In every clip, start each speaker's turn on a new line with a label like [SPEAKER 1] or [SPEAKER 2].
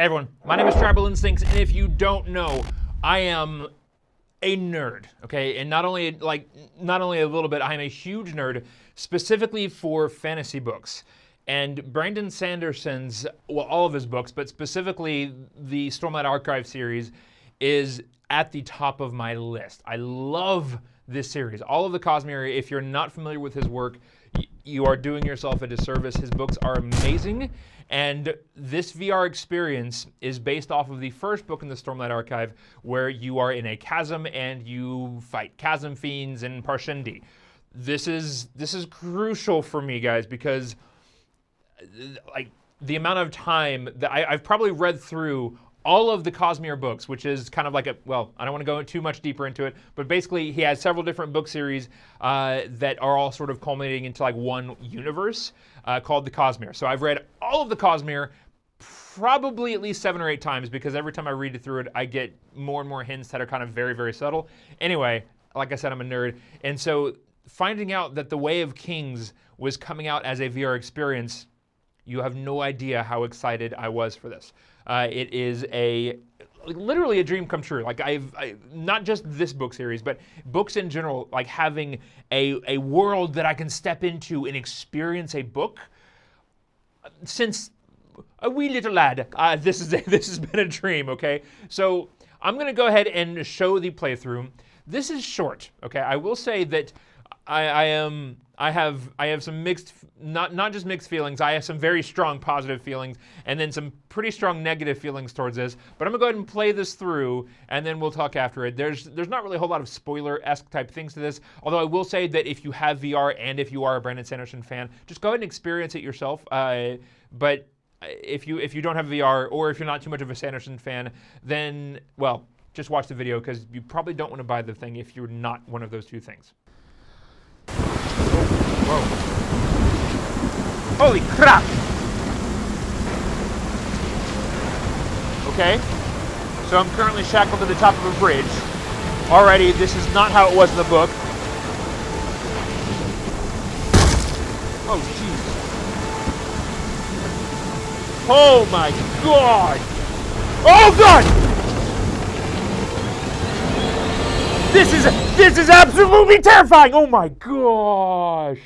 [SPEAKER 1] Hey everyone, my name is Tribal Instincts, and if you don't know, I am a nerd, okay? And not only a little bit, I am a huge nerd, specifically for fantasy books. And Brandon Sanderson's, well, all of his books, but specifically the Stormlight Archive series, is at the top of my list. I love this series. All of the Cosmere, if you're not familiar with his work, you are doing yourself a disservice. His books are amazing, and this VR experience is based off of the first book in the Stormlight Archive, where you are in a chasm and you fight chasm fiends and Parshendi. This is crucial for me, guys, because like the amount of time that I've probably read through all of the Cosmere books, which is kind of like a, well, I don't want to go too much deeper into it, but basically he has several different book series that are all sort of culminating into like one universe called the Cosmere. So I've read all of the Cosmere probably at least 7 or 8 times, because every time I read it through it, I get more and more hints that are kind of very, very subtle. Anyway, like I said, I'm a nerd. And so finding out that The Way of Kings was coming out as a VR experience, you have no idea how excited I was for this. It is literally a dream come true. Like I've not just this book series, but books in general, like having a world that I can step into and experience a book. Since a wee little lad, this has been a dream, okay? So I'm gonna go ahead and show the playthrough. This is short, okay? I will say that I have some mixed, not just mixed feelings. I have some very strong positive feelings, and then some pretty strong negative feelings towards this. But I'm gonna go ahead and play this through, and then we'll talk after it. There's not really a whole lot of spoiler-esque type things to this. Although I will say that if you have VR and if you are a Brandon Sanderson fan, just go ahead and experience it yourself. But if you don't have VR, or if you're not too much of a Sanderson fan, then well, just watch the video, because you probably don't want to buy the thing if you're not one of those two things. Whoa. Holy crap! Okay, so I'm currently shackled to the top of a bridge. Already, this is not how it was in the book. Oh, jeez. Oh my god! Oh god! This is absolutely terrifying! Oh my gosh!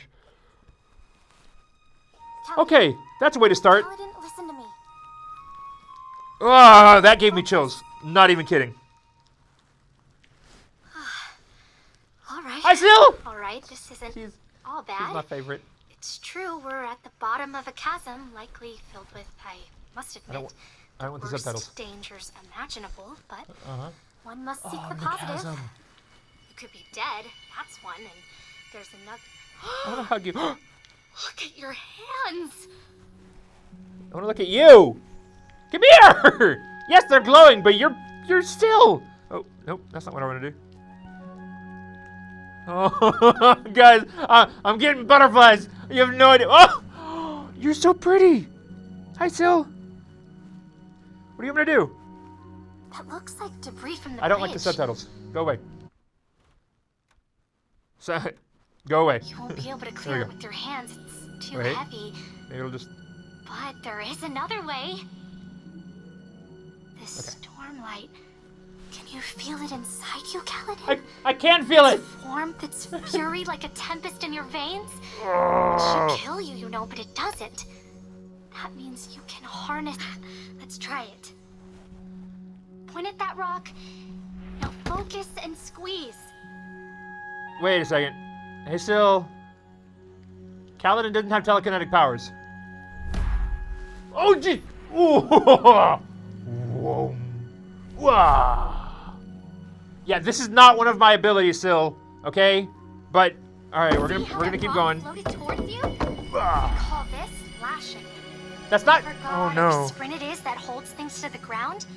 [SPEAKER 1] Okay, that's a way to start.
[SPEAKER 2] Listen to me.
[SPEAKER 1] Ah, that gave me chills. Not even kidding.
[SPEAKER 2] All right.
[SPEAKER 1] Hi, Sil!
[SPEAKER 2] All right, this isn't all
[SPEAKER 1] She's
[SPEAKER 2] bad.
[SPEAKER 1] my favorite.
[SPEAKER 2] It's true, we're at the bottom of a chasm, likely filled with, I must admit,
[SPEAKER 1] I don't want the
[SPEAKER 2] worst
[SPEAKER 1] subtitles.
[SPEAKER 2] dangers imaginable, but one must seek
[SPEAKER 1] Oh,
[SPEAKER 2] the
[SPEAKER 1] the
[SPEAKER 2] positive.
[SPEAKER 1] chasm.
[SPEAKER 2] You could be dead, that's one, and there's another.
[SPEAKER 1] I want to hug you.
[SPEAKER 2] Look at your hands!
[SPEAKER 1] I want to look at you. Come here! Yes, they're glowing, but you're still. Oh, nope, that's not what I want to do. Oh, guys, I'm getting butterflies. You have no idea. Oh, you're so pretty. Hi, Sil. What are you going to do?
[SPEAKER 2] That looks like debris from the
[SPEAKER 1] I don't like the
[SPEAKER 2] bridge.
[SPEAKER 1] subtitles. Go away. So, go away.
[SPEAKER 2] You won't be able to
[SPEAKER 1] There
[SPEAKER 2] clear
[SPEAKER 1] we
[SPEAKER 2] it
[SPEAKER 1] go.
[SPEAKER 2] with your hands, it's too
[SPEAKER 1] Wait.
[SPEAKER 2] heavy.
[SPEAKER 1] Maybe it'll just...
[SPEAKER 2] But there is another way. This Stormlight. Can you feel it inside you, Kaladin?
[SPEAKER 1] I can't feel it!
[SPEAKER 2] Warmth, its fury like a tempest in your veins? It
[SPEAKER 1] Oh.
[SPEAKER 2] should kill you, you know, but it doesn't. That means you can harness. Let's try it. Point at that rock. Now focus and squeeze.
[SPEAKER 1] Wait a second. Hey, Sil. Kaladin doesn't have telekinetic powers. Oh, gee! Ooh! Whoa! Wow! Yeah, this is not one of my abilities, Sil. Okay, but all right, we're gonna keep going.
[SPEAKER 2] Floated towards you.
[SPEAKER 1] Ah.
[SPEAKER 2] Call this lashing.
[SPEAKER 1] That's not.
[SPEAKER 2] Whatever
[SPEAKER 1] Oh
[SPEAKER 2] god
[SPEAKER 1] no!
[SPEAKER 2] or sprint it is that holds things to the ground.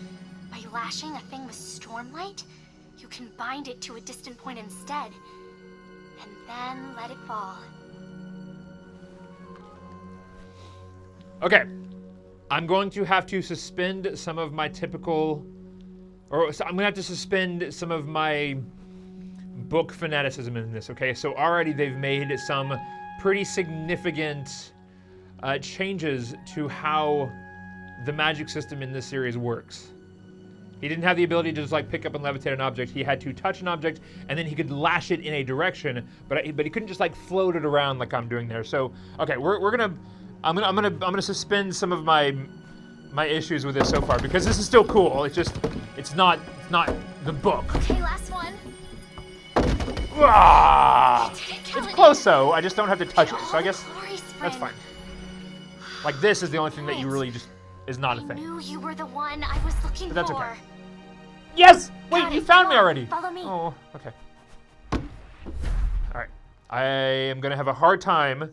[SPEAKER 2] By lashing a thing with Stormlight, you can bind it to a distant point instead, and then let it fall.
[SPEAKER 1] Okay, I'm going to have to suspend some of my typical, or so I'm gonna have to suspend some of my book fanaticism in this. Okay, so already they've made some pretty significant changes to how the magic system in this series works. He didn't have the ability to just like pick up and levitate an object. He had to touch an object and then he could lash it in a direction, but he couldn't just like float it around like I'm doing there. So okay, I'm gonna suspend some of my issues with this so far because this is still cool. It's not the book.
[SPEAKER 2] Okay, last one.
[SPEAKER 1] Ah! It's close though. I just don't have to touch it, so I guess that's fine. Like this is the only thing that you really just is not a thing.
[SPEAKER 2] I knew you were the one I was looking
[SPEAKER 1] But that's
[SPEAKER 2] for.
[SPEAKER 1] okay. Yes! Wait,
[SPEAKER 2] Got
[SPEAKER 1] you
[SPEAKER 2] it.
[SPEAKER 1] found me
[SPEAKER 2] Come on,
[SPEAKER 1] already.
[SPEAKER 2] follow me.
[SPEAKER 1] Oh, okay. All right. I am gonna have a hard time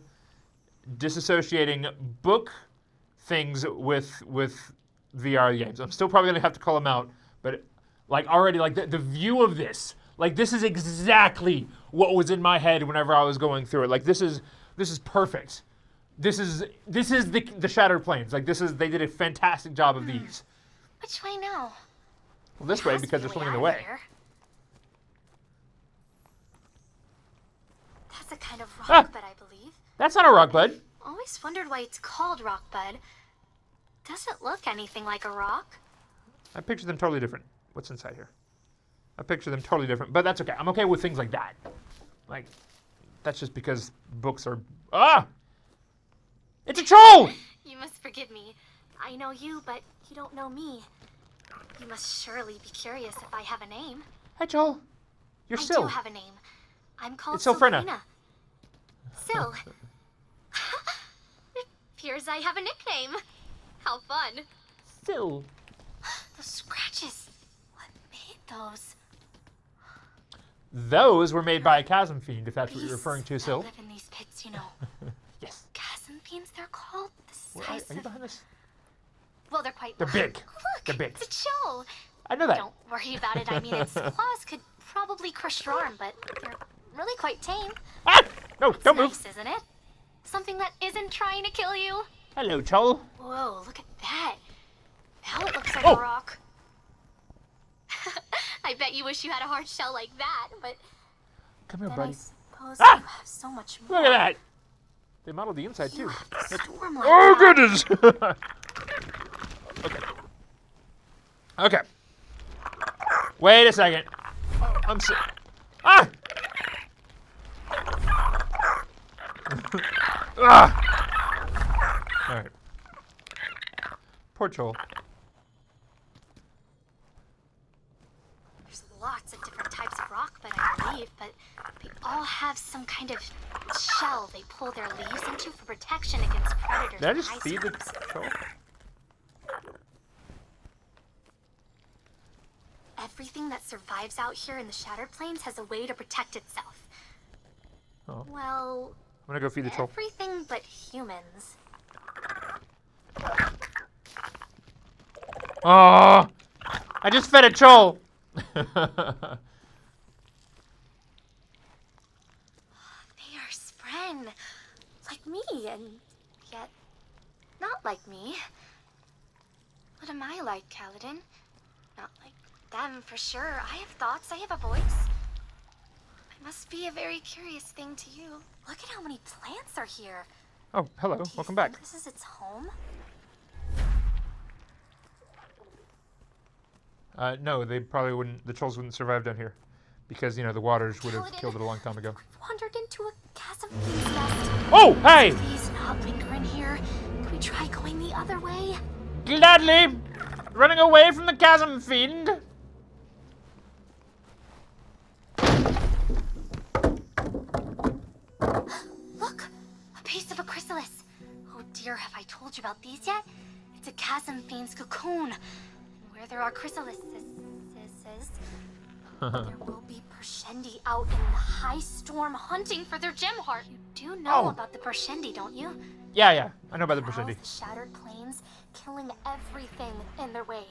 [SPEAKER 1] disassociating book things with VR games. I'm still probably gonna have to call them out, but like already, like the view of this, like this is exactly what was in my head whenever I was going through it. Like this is perfect. This is the Shattered Plains. Like they did a fantastic job of these.
[SPEAKER 2] Which way now?
[SPEAKER 1] Well, this way because there's something in the way.
[SPEAKER 2] That's a kind of rock bud, I believe.
[SPEAKER 1] That's not a rock bud.
[SPEAKER 2] Always wondered why it's called rock bud. Doesn't look anything like a rock.
[SPEAKER 1] I picture them totally different. What's inside here? I picture them totally different, but that's okay. I'm okay with things like that. Like, that's just because books are... Ah! It's a troll!
[SPEAKER 2] You must forgive me. I know you, but you don't know me. You must surely be curious if I have a name.
[SPEAKER 1] Hi, Joel. You're
[SPEAKER 2] I
[SPEAKER 1] Syl.
[SPEAKER 2] do have a name. I'm called
[SPEAKER 1] It's Sylphrena.
[SPEAKER 2] Syl. It appears I have a nickname. How fun.
[SPEAKER 1] Syl.
[SPEAKER 2] Those scratches. What made those?
[SPEAKER 1] Those were made by a chasm fiend, if that's what you're referring to,
[SPEAKER 2] Beasts
[SPEAKER 1] Syl.
[SPEAKER 2] that live in these pits, you know.
[SPEAKER 1] Yes.
[SPEAKER 2] Chasm fiends, they're called. The
[SPEAKER 1] Are
[SPEAKER 2] size
[SPEAKER 1] you
[SPEAKER 2] of...
[SPEAKER 1] behind this?
[SPEAKER 2] Well, they're quite...
[SPEAKER 1] They're big.
[SPEAKER 2] Look,
[SPEAKER 1] They're big.
[SPEAKER 2] it's a chill.
[SPEAKER 1] I know that.
[SPEAKER 2] Don't worry about it. I mean, its claws could probably crush your arm, but they're really quite tame.
[SPEAKER 1] Ah! No,
[SPEAKER 2] It's
[SPEAKER 1] don't
[SPEAKER 2] nice,
[SPEAKER 1] move.
[SPEAKER 2] isn't it? Something that isn't trying to kill you.
[SPEAKER 1] Hello, Joel.
[SPEAKER 2] Whoa, look at that. Now it looks like
[SPEAKER 1] Oh.
[SPEAKER 2] a rock. I bet you wish you had a hard shell like that, but
[SPEAKER 1] Come here,
[SPEAKER 2] then
[SPEAKER 1] buddy.
[SPEAKER 2] I suppose
[SPEAKER 1] Ah!
[SPEAKER 2] you have so much more.
[SPEAKER 1] Look at that. They modeled the inside,
[SPEAKER 2] You
[SPEAKER 1] too.
[SPEAKER 2] have the Stormlight
[SPEAKER 1] Oh,
[SPEAKER 2] now.
[SPEAKER 1] goodness. Okay. Okay. Wait a second. Oh, I'm sick. Ah! Ah! All right. Poor Joel.
[SPEAKER 2] There's lots of different types of rock, but I believe, but they all have some kind of shell they pull their leaves into for protection against predators.
[SPEAKER 1] Did I
[SPEAKER 2] and
[SPEAKER 1] just
[SPEAKER 2] ice
[SPEAKER 1] feed the
[SPEAKER 2] storms.
[SPEAKER 1] troll?
[SPEAKER 2] Everything that survives out here in the Shattered Plains has a way to protect itself.
[SPEAKER 1] Oh.
[SPEAKER 2] Well,
[SPEAKER 1] I'm gonna go feed the troll.
[SPEAKER 2] everything but humans.
[SPEAKER 1] Oh! I just fed a troll!
[SPEAKER 2] They are spren, like me, and yet not like me. What am I like, Kaladin? Not like them, for sure. I have thoughts, I have a voice. I must be a very curious thing to you. Look at how many plants are here.
[SPEAKER 1] Oh, hello.
[SPEAKER 2] Do you
[SPEAKER 1] Welcome
[SPEAKER 2] think
[SPEAKER 1] back.
[SPEAKER 2] this is its home?
[SPEAKER 1] No, they probably wouldn't. The trolls wouldn't survive down here, because the waters would have
[SPEAKER 2] Kaladin,
[SPEAKER 1] killed it a long time ago.
[SPEAKER 2] We've wandered into a chasm fiend's nest.
[SPEAKER 1] Oh, hey!
[SPEAKER 2] Please not linger in here. Can we try going the other way?
[SPEAKER 1] Gladly, running away from the chasm fiend.
[SPEAKER 2] Look, a piece of a chrysalis. Oh dear, have I told you about these yet? It's a chasm fiend's cocoon. Where there are chrysalises, there will be Pershendi out in the high storm hunting for their gem heart. You do know
[SPEAKER 1] Oh.
[SPEAKER 2] about the Pershendi, don't you?
[SPEAKER 1] Yeah, I know about the
[SPEAKER 2] Prowl
[SPEAKER 1] Persindi.
[SPEAKER 2] the Shattered Plains, killing everything in their way.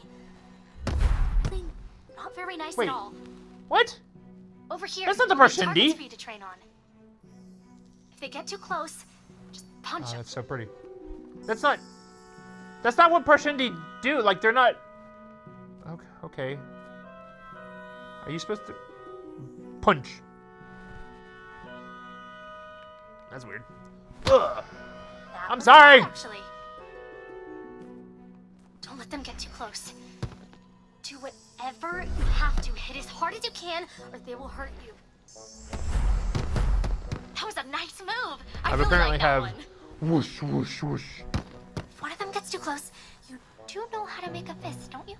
[SPEAKER 2] Really not very nice
[SPEAKER 1] Wait.
[SPEAKER 2] at all.
[SPEAKER 1] What?
[SPEAKER 2] Over here.
[SPEAKER 1] That's not the
[SPEAKER 2] we'll make
[SPEAKER 1] Pershendi.
[SPEAKER 2] targets for you to train on. If they get too close, just punch
[SPEAKER 1] Oh,
[SPEAKER 2] them.
[SPEAKER 1] that's so pretty. That's not what Persindi do. Like, they're not... Okay. Are you supposed to... Punch. That's weird. Ugh.
[SPEAKER 2] That
[SPEAKER 1] I'm
[SPEAKER 2] was
[SPEAKER 1] sorry.
[SPEAKER 2] good, actually. let them get too close. Do whatever you have to. Hit as hard as you can, or they will hurt you. That was a nice move. I really
[SPEAKER 1] apparently
[SPEAKER 2] like that
[SPEAKER 1] have
[SPEAKER 2] one.
[SPEAKER 1] whoosh, whoosh, whoosh.
[SPEAKER 2] If one of them gets too close, you do know how to make a fist, don't you?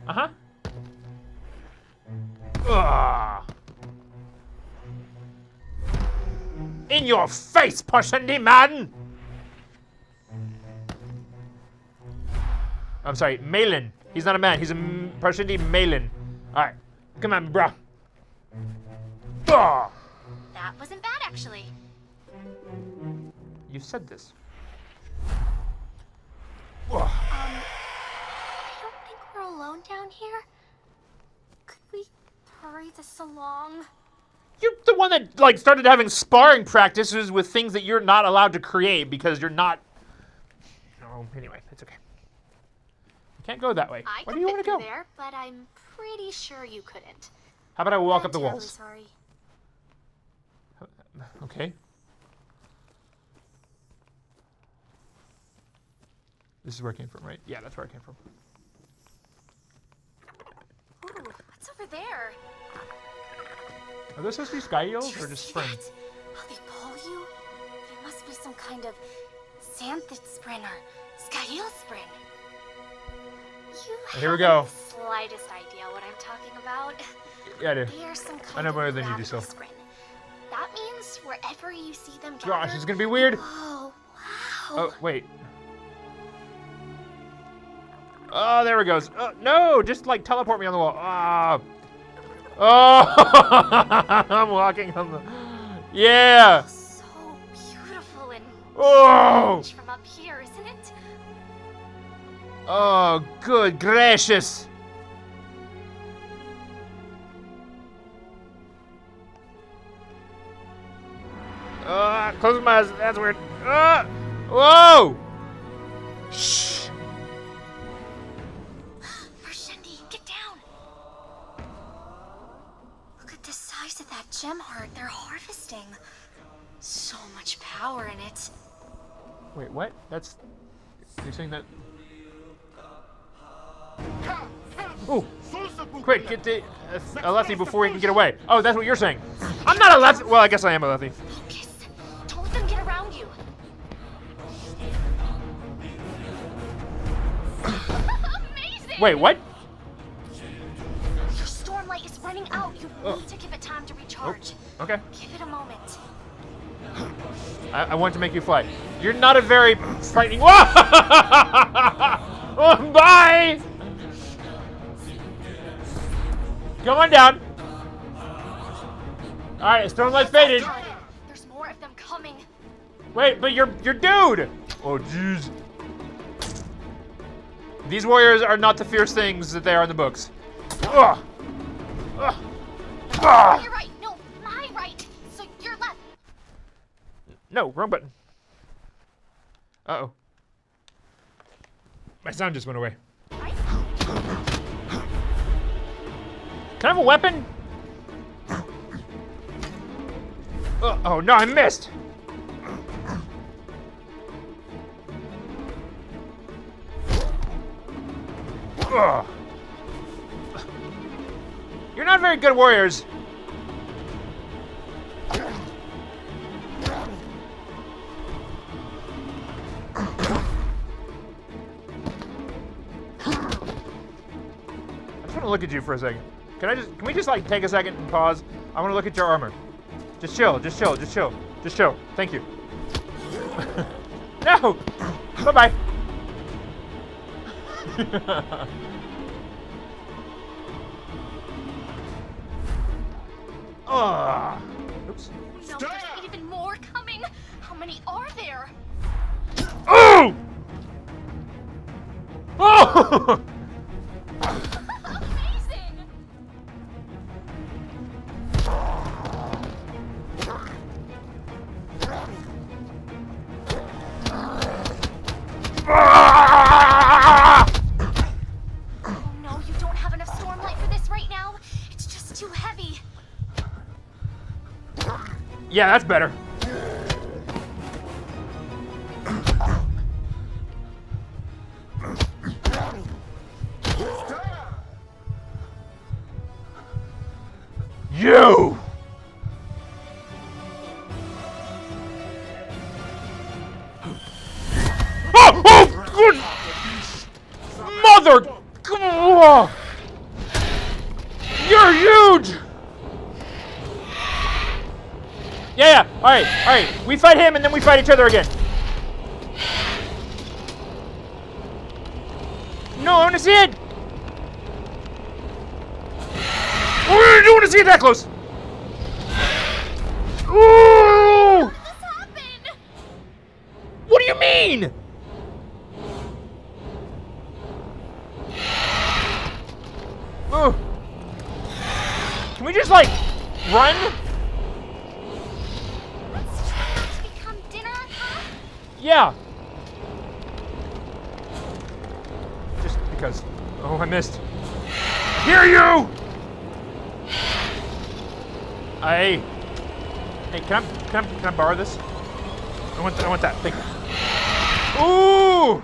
[SPEAKER 1] Uh-huh. Ugh. In your face, Parshendi man! I'm sorry, Malin. He's not a man, he's a Parshendi Malin. Alright, come on, bro. Ugh.
[SPEAKER 2] That wasn't bad, actually.
[SPEAKER 1] You said this.
[SPEAKER 2] I don't think we're alone down here. Could we hurry this along?
[SPEAKER 1] You're the one that like started having sparring practices with things that you're not allowed to create because you're not. Oh, anyway, it's okay. You can't go that way. Where do you want to go?
[SPEAKER 2] There, but I'm pretty sure you couldn't.
[SPEAKER 1] How about I walk up the
[SPEAKER 2] I'm terribly
[SPEAKER 1] walls?
[SPEAKER 2] Sorry.
[SPEAKER 1] Okay. This is where I came from, right? Yeah, that's where I came from.
[SPEAKER 2] Ooh, what's over there?
[SPEAKER 1] Are those supposed to be sky eels or just spring?
[SPEAKER 2] How they pull you? They must be some kind of xanthid spring or skyeel spring. You
[SPEAKER 1] Here we
[SPEAKER 2] haven't
[SPEAKER 1] go.
[SPEAKER 2] the slightest idea what I'm talking about.
[SPEAKER 1] Yeah, I do.
[SPEAKER 2] They are some kind
[SPEAKER 1] I know
[SPEAKER 2] of
[SPEAKER 1] more than you do,
[SPEAKER 2] gravity
[SPEAKER 1] so.
[SPEAKER 2] spring. That means wherever you see them gather.
[SPEAKER 1] Gosh, it's gonna be weird.
[SPEAKER 2] Oh, wow.
[SPEAKER 1] Oh, wait. Oh, there it goes. No, just like teleport me on the wall. Ah. Oh, I'm walking on the. Yeah.
[SPEAKER 2] So beautiful and
[SPEAKER 1] Oh.
[SPEAKER 2] strange from up here, isn't it?
[SPEAKER 1] Oh, good gracious. Close my eyes. That's weird. Whoa. Shh.
[SPEAKER 2] Parshendi, get down. Look at the size of that gem heart they're harvesting. So much power in it.
[SPEAKER 1] Wait, what? That's. You're saying that. Oh! Quick, get to a lefty before he can get away. Oh, that's what you're saying. I'm not a lefty. Well, I guess I am a lefty.
[SPEAKER 2] Focus. Don't let them get around you. Amazing!
[SPEAKER 1] Wait, what?
[SPEAKER 2] Your Stormlight is running out. You need to give it time to recharge.
[SPEAKER 1] Okay.
[SPEAKER 2] Give it a moment.
[SPEAKER 1] I want to make you fly. You're not a very frightening. Whoa! Oh, bye! Come on down. All right, Stormlight faded.
[SPEAKER 2] There's more of them coming.
[SPEAKER 1] Wait, but your dude. Oh, jeez. These warriors are not the fierce things that they are in the books. Ugh. Ugh. Ugh.
[SPEAKER 2] You're right. No, my right. So you're left.
[SPEAKER 1] No, wrong button. Uh-oh. My sound just went away.
[SPEAKER 2] Right?
[SPEAKER 1] Can I have a weapon? Oh, no, I missed. Ugh. You're not very good warriors. I just want to look at you for a second. Can we just like take a second and pause? I want to look at your armor. Just chill, just chill, just chill. Just chill. Thank you. No! Bye-bye. Oops.
[SPEAKER 2] No, there's even more coming. How many are there?
[SPEAKER 1] Oh! Oh!
[SPEAKER 2] Amazing! Oh no, you don't have enough Stormlight for this right now. It's just too heavy.
[SPEAKER 1] Yeah, that's better. You! Oh, good mother! Oh, you're huge! Yeah, all right. We fight him and then we fight each other again. No, I want to see it! Oh, I don't want to see it that close! Ooh!
[SPEAKER 2] What just happened?
[SPEAKER 1] What do you mean? Ugh. Can we just, like, run?
[SPEAKER 2] Let's try not to become dinner, huh?
[SPEAKER 1] Yeah. Just because. Oh, I missed. Hear you! Hey, can I borrow this? I want that. Thank you. Ooh!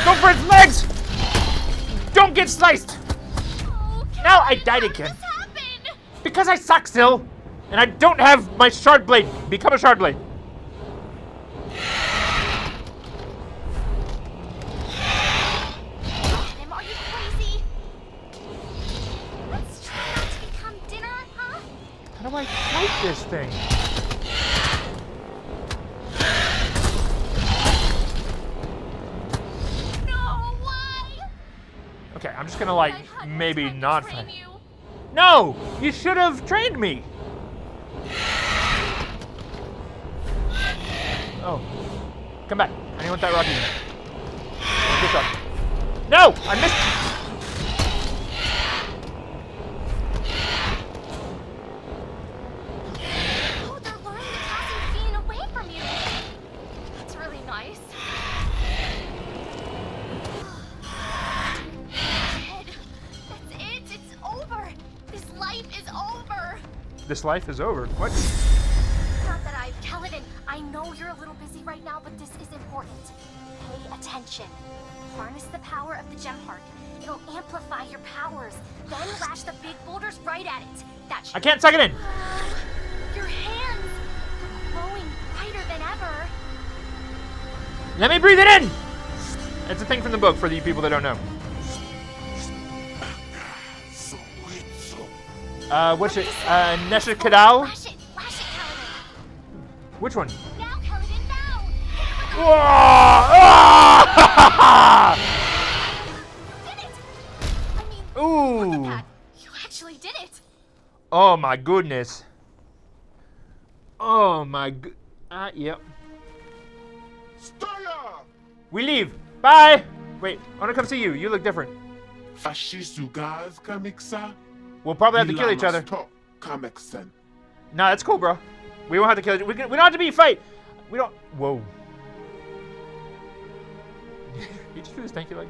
[SPEAKER 1] Go for its legs! Don't get sliced!
[SPEAKER 2] Oh,
[SPEAKER 1] Now I
[SPEAKER 2] Calvin,
[SPEAKER 1] died
[SPEAKER 2] how
[SPEAKER 1] again.
[SPEAKER 2] did this happen?
[SPEAKER 1] Because I suck still, and I don't have my shard blade. Become a shard blade.
[SPEAKER 2] Adam, are you crazy? Let's try not to become dinner, huh?
[SPEAKER 1] How do I fight this thing?
[SPEAKER 2] No, why?
[SPEAKER 1] Okay, I'm just gonna like
[SPEAKER 2] I had no
[SPEAKER 1] maybe
[SPEAKER 2] time to
[SPEAKER 1] not
[SPEAKER 2] train
[SPEAKER 1] fight.
[SPEAKER 2] you.
[SPEAKER 1] No, you should have trained me. Oh, come back. I didn't want that rocket. Good shot. No, I missed.
[SPEAKER 2] Oh, they're learning the chasm being away from you. That's really nice. Ted, that's it. It's over. This life is over.
[SPEAKER 1] This life is over. What?
[SPEAKER 2] Not that Kaladin, I know you're a little busy right now, but this is important. Pay attention. Harness the power of the gem heart. It'll amplify your powers. Then lash the big boulders right at it. That should...
[SPEAKER 1] I can't suck it in.
[SPEAKER 2] Your hands! They're glowing brighter than ever.
[SPEAKER 1] Let me breathe it in. It's a thing from the book for the people that don't know. What's it? Nesha Kadal?
[SPEAKER 2] Lash it, Kaladin.
[SPEAKER 1] Which one?
[SPEAKER 2] Now, Kaladin, now! You did it! I mean, look at
[SPEAKER 1] Ooh.
[SPEAKER 2] that. You actually did it.
[SPEAKER 1] Oh my goodness. Oh my yep.
[SPEAKER 3] Stoya!
[SPEAKER 1] We leave. Bye. Wait, I want to come see you. You look different.
[SPEAKER 3] Fashisu guys kamiksa.
[SPEAKER 1] We'll probably have to kill each other.
[SPEAKER 3] Kameksen.
[SPEAKER 1] Nah, that's cool, bro. We won't have to kill each other. We don't have to be fight. We don't. Whoa. You just do this thank you like.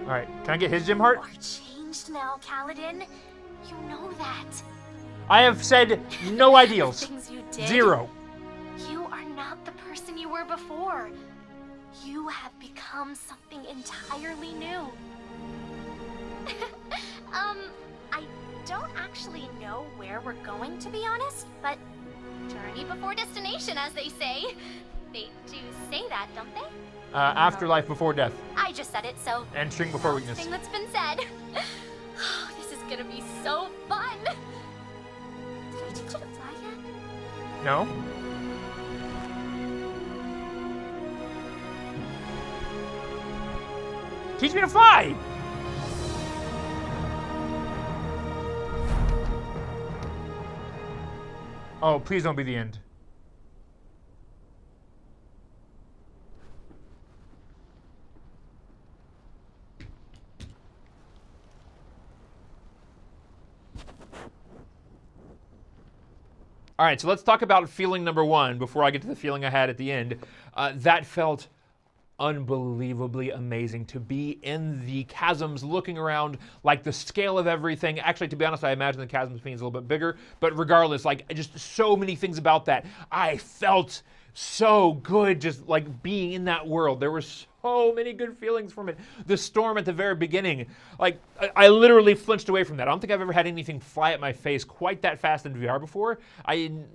[SPEAKER 1] All right, can I get his gym heart?
[SPEAKER 2] You're changed now, Kaladin. You know that.
[SPEAKER 1] I have said no ideals.
[SPEAKER 2] Things you did.
[SPEAKER 1] 0.
[SPEAKER 2] You are not the person you were before. You have become something entirely new. I don't actually know where we're going, to be honest, but journey before destination, as they say. They do say that, don't they?
[SPEAKER 1] Afterlife before death.
[SPEAKER 2] I just said it, so...
[SPEAKER 1] And shrink before
[SPEAKER 2] last
[SPEAKER 1] weakness.
[SPEAKER 2] thing that's been said. This is gonna be so fun. Did I teach you to fly yet?
[SPEAKER 1] No? Teach me to fly! Oh, please don't be the end. All right, so let's talk about feeling number 1 before I get to the feeling I had at the end. That felt unbelievably amazing to be in the chasms, looking around, like the scale of everything. Actually, to be honest, I imagine the chasms being a little bit bigger, but regardless, like just so many things about that. I felt so good just like being in that world. There were so many good feelings from it. The storm at the very beginning, like I literally flinched away from that. I don't think I've ever had anything fly at my face quite that fast in VR before.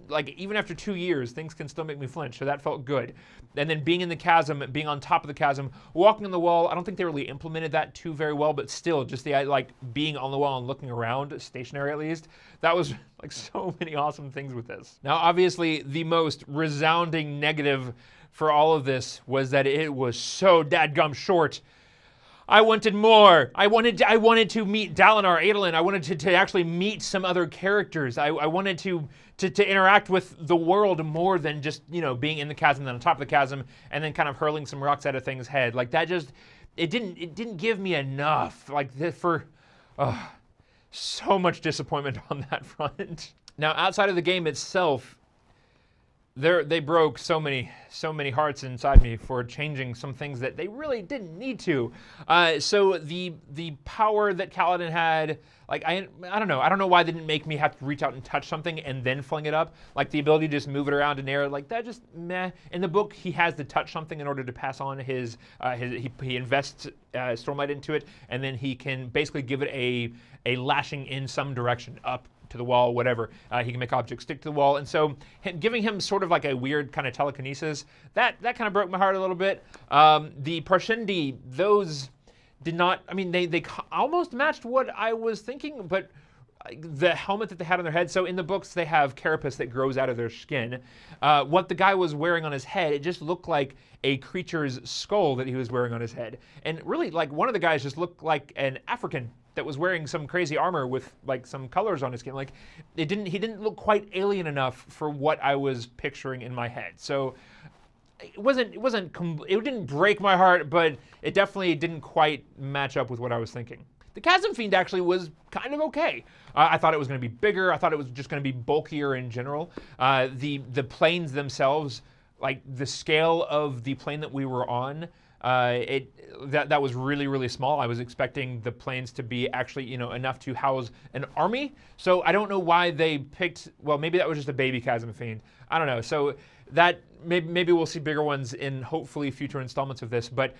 [SPEAKER 1] Like even after 2 years, things can still make me flinch, so that felt good. And then being in the chasm, being on top of the chasm, walking on the wall, I don't think they really implemented that too very well, but still just the like being on the wall and looking around, stationary at least, that was like so many awesome things with this. Now obviously the most resounding negative for all of this was that it was so dadgum short. I wanted more. I wanted to meet Dalinar, Adolin. I wanted to actually meet some other characters. I wanted to interact with the world more than just, you know, being in the chasm, then on top of the chasm, and then kind of hurling some rocks at a thing's head. Like that just, it didn't give me enough. Like so much disappointment on that front. Now outside of the game itself, they broke so many hearts inside me for changing some things that they really didn't need to. So the power that Kaladin had, like I don't know why they didn't make me have to reach out and touch something and then fling it up. Like the ability to just move it around in air, like that just meh. In the book, he has to touch something in order to pass on his he invests Stormlight into it, and then he can basically give it a lashing in some direction, up to the wall, whatever. He can make objects stick to the wall. And so giving him sort of like a weird kind of telekinesis, that kind of broke my heart a little bit. The Parshendi, those did not, I mean, they almost matched what I was thinking, but the helmet that they had on their head, so in the books they have carapace that grows out of their skin. What the guy was wearing on his head, it just looked like a creature's skull that he was wearing on his head. And really, like one of the guys just looked like an African that was wearing some crazy armor with like some colors on his skin. Like he didn't look quite alien enough for what I was picturing in my head. So it didn't break my heart, but it definitely didn't quite match up with what I was thinking. The Chasm Fiend actually was kind of okay. I thought it was going to be bigger. I thought it was just going to be bulkier in general. The planes themselves, like the scale of the plane that we were on, that was really, really small. I was expecting the planes to be actually, you know, enough to house an army. So I don't know why they picked, well, maybe that was just a baby Chasm Fiend. I don't know. So that maybe we'll see bigger ones in hopefully future installments of this, but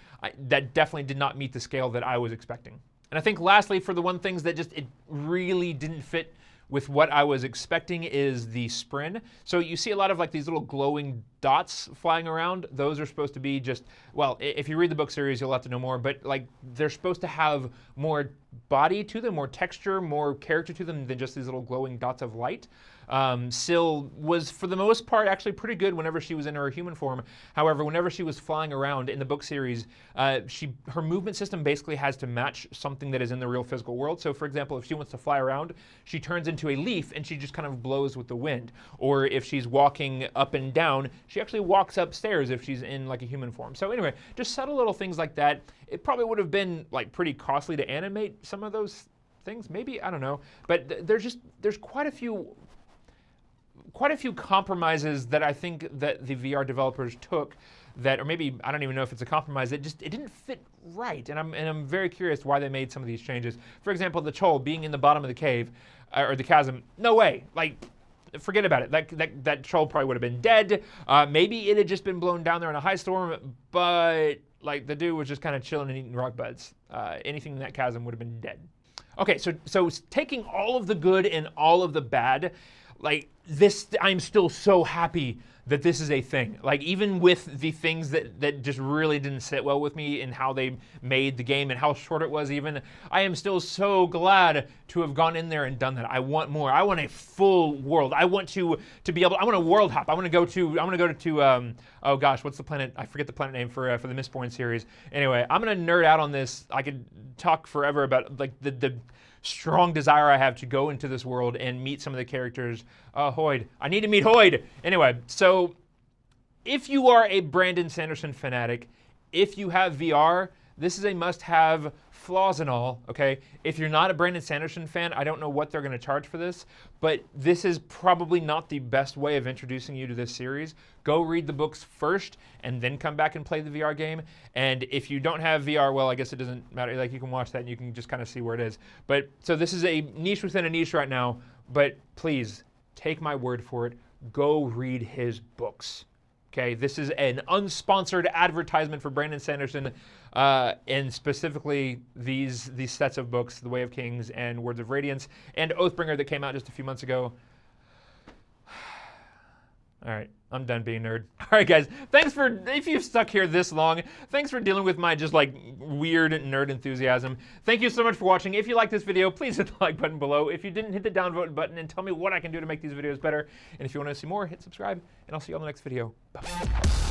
[SPEAKER 1] that definitely did not meet the scale that I was expecting. And I think lastly, for the one things that just, it really didn't fit with what I was expecting is the Spren. So you see a lot of like these little glowing dots flying around. Those are supposed to be just, well, if you read the book series, you'll have to know more, but like they're supposed to have more body to them, more texture, more character to them than just these little glowing dots of light. Syl was, for the most part, actually pretty good whenever she was in her human form. However, whenever she was flying around in the book series, her movement system basically has to match something that is in the real physical world. So, for example, if she wants to fly around, she turns into a leaf and she just kind of blows with the wind. Or if she's walking up and down, she actually walks upstairs if she's in like a human form. So anyway, just subtle little things like that. It probably would have been like pretty costly to animate some of those things. Maybe, I don't know. But there's quite a few compromises that I think that the VR developers took that, or maybe I don't even know if it's a compromise, it didn't fit right. And I'm very curious why they made some of these changes. For example, the Chol being in the bottom of the cave, or the chasm, no way. Like, forget about it. That Chol probably would have been dead. Maybe it had just been blown down there in a high storm, but like the dude was just kind of chilling and eating rock buds. Anything in that chasm would have been dead. Okay, so taking all of the good and all of the bad, like this, I'm still so happy that this is a thing. Like even with the things that just really didn't sit well with me in how they made the game and how short it was even, I am still so glad to have gone in there and done that. I want more. I want a full world. I want to be able, I want a world hop. I want to go to oh gosh, what's the planet? I forget the planet name for the Mistborn series. Anyway, I'm gonna nerd out on this. I could talk forever about like the strong desire I have to go into this world and meet some of the characters. Hoid. I need to meet Hoid. Anyway, so if you are a Brandon Sanderson fanatic, if you have VR, this is a must-have, flaws and all, okay? If you're not a Brandon Sanderson fan, I don't know what they're going to charge for this, but this is probably not the best way of introducing you to this series. Go read the books first, and then come back and play the VR game. And if you don't have VR, well, I guess it doesn't matter. Like, you can watch that, and you can just kind of see where it is. But, so this is a niche within a niche right now, but please, take my word for it. Go read his books. Okay, this is an unsponsored advertisement for Brandon Sanderson, and specifically these sets of books, The Way of Kings and Words of Radiance, and Oathbringer that came out just a few months ago. All right, I'm done being nerd. All right, guys, thanks for, if you've stuck here this long, thanks for dealing with my just like weird nerd enthusiasm. Thank you so much for watching. If you liked this video, please hit the like button below. If you didn't, hit the downvote button and tell me what I can do to make these videos better. And if you want to see more, hit subscribe, and I'll see you on the next video. Bye.